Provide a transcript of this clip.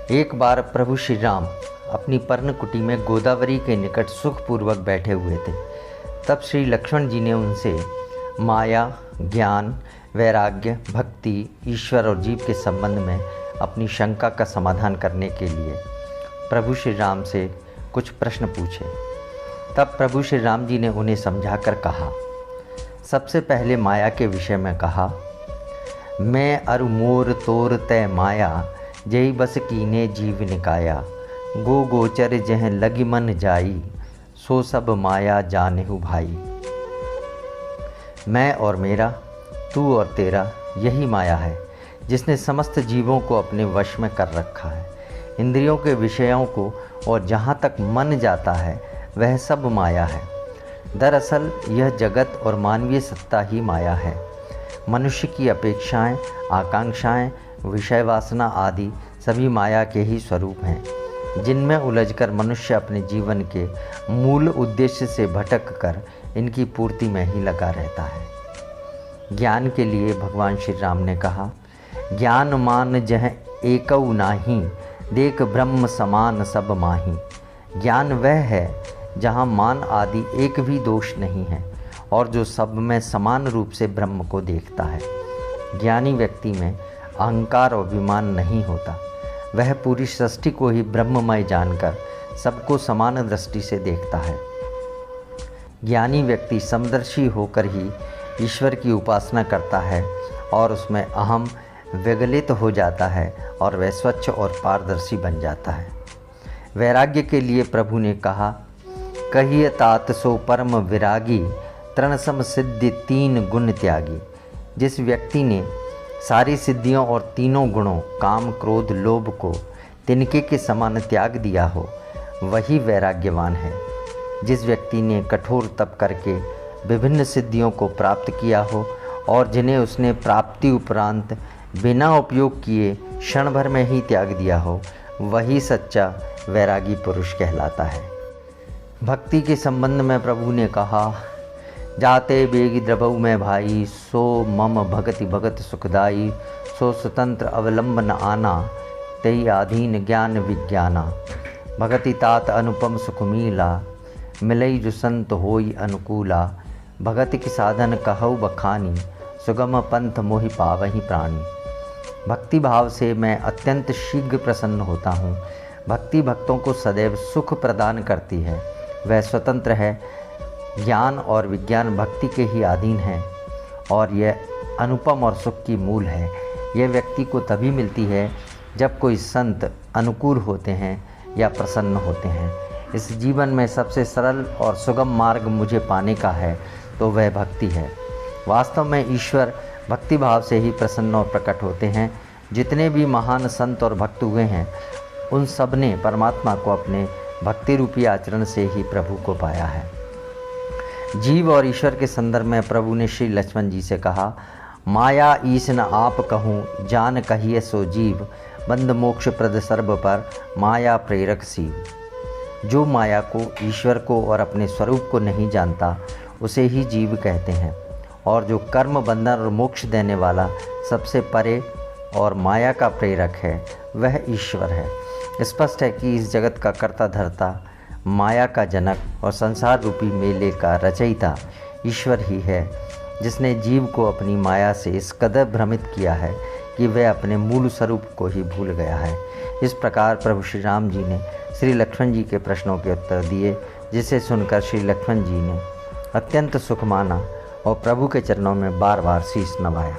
एक बार प्रभु श्री राम अपनी पर्णकुटी में गोदावरी के निकट सुखपूर्वक बैठे हुए थे। तब श्री लक्ष्मण जी ने उनसे माया, ज्ञान, वैराग्य, भक्ति, ईश्वर और जीव के संबंध में अपनी शंका का समाधान करने के लिए प्रभु श्री राम से कुछ प्रश्न पूछे। तब प्रभु श्री राम जी ने उन्हें समझाकर कहा। सबसे पहले माया के विषय में कहा, मैं अरु मोर तोर तय माया, जय बस कीने जीव निकाया, गो गोचर जह लगी मन जाई, सो सब माया जानेहु भाई। मैं और मेरा, तू और तेरा, यही माया है जिसने समस्त जीवों को अपने वश में कर रखा है। इंद्रियों के विषयों को और जहाँ तक मन जाता है वह सब माया है। दरअसल यह जगत और मानवीय सत्ता ही माया है। मनुष्य की अपेक्षाएं, आकांक्षाएं, विषय वासना आदि सभी माया के ही स्वरूप हैं, जिनमें उलझकर मनुष्य अपने जीवन के मूल उद्देश्य से भटक कर इनकी पूर्ति में ही लगा रहता है। ज्ञान के लिए भगवान श्री राम ने कहा, ज्ञान मान जह एकौ नाही, देख ब्रह्म समान सब माही। ज्ञान वह है जहाँ मान आदि एक भी दोष नहीं है और जो सब में समान रूप से ब्रह्म को देखता है। ज्ञानी व्यक्ति में अहंकार और अभिमान नहीं होता। वह पूरी सृष्टि को ही ब्रह्ममय जानकर सबको समान दृष्टि से देखता है। ज्ञानी व्यक्ति समदर्शी होकर ही ईश्वर की उपासना करता है और उसमें अहम विगलित हो जाता है और वह स्वच्छ और पारदर्शी बन जाता है। वैराग्य के लिए प्रभु ने कहा, कहिए तात सो परम विरागी, तृण सम सिद्धि तीन गुण त्यागी। जिस व्यक्ति ने सारी सिद्धियों और तीनों गुणों काम, क्रोध, लोभ को तिनके के समान त्याग दिया हो, वही वैराग्यवान है। जिस व्यक्ति ने कठोर तप करके विभिन्न सिद्धियों को प्राप्त किया हो और जिन्हें उसने प्राप्ति उपरांत बिना उपयोग किए क्षण भर में ही त्याग दिया हो, वही सच्चा वैरागी पुरुष कहलाता है। भक्ति के संबंध में प्रभु ने कहा, जाते बेगी द्रवऊ में भाई, सो मम भगति भगत सुखदाई, सो स्वतंत्र अवलंबन आना, तेई आधीन ज्ञान विज्ञाना। भगति तात अनुपम सुख मीला, मिलई जो संत होई अनुकूला। भगति की साधन कहऊ बखानी, सुगम पंथ मोहि पावहि प्राणी। भक्ति भाव से मैं अत्यंत शीघ्र प्रसन्न होता हूँ। भक्ति भक्तों को सदैव सुख प्रदान करती है। वह स्वतंत्र है। ज्ञान और विज्ञान भक्ति के ही अधीन है और यह अनुपम और सुख की मूल है। यह व्यक्ति को तभी मिलती है जब कोई संत अनुकूल होते हैं या प्रसन्न होते हैं। इस जीवन में सबसे सरल और सुगम मार्ग मुझे पाने का है तो वह भक्ति है। वास्तव में ईश्वर भक्ति भाव से ही प्रसन्न और प्रकट होते हैं। जितने भी महान संत और भक्त हुए हैं उन सब ने परमात्मा को अपने भक्ति रूपी आचरण से ही प्रभु को पाया है। जीव और ईश्वर के संदर्भ में प्रभु ने श्री लक्ष्मण जी से कहा, माया ईस न आप कहूँ, जान कहिए सो जीव, बंद मोक्ष प्रद सर्ब पर, माया प्रेरक सीव। जो माया को, ईश्वर को और अपने स्वरूप को नहीं जानता उसे ही जीव कहते हैं और जो कर्म बंधन और मोक्ष देने वाला सबसे परे और माया का प्रेरक है वह ईश्वर है। स्पष्ट है कि इस जगत का कर्ता धर्ता, माया का जनक और संसार रूपी मेले का रचयिता ईश्वर ही है, जिसने जीव को अपनी माया से इस कदर भ्रमित किया है कि वह अपने मूल स्वरूप को ही भूल गया है। इस प्रकार प्रभु श्री राम जी ने श्री लक्ष्मण जी के प्रश्नों के उत्तर दिए, जिसे सुनकर श्री लक्ष्मण जी ने अत्यंत सुख माना और प्रभु के चरणों में बार बार शीश नवाया।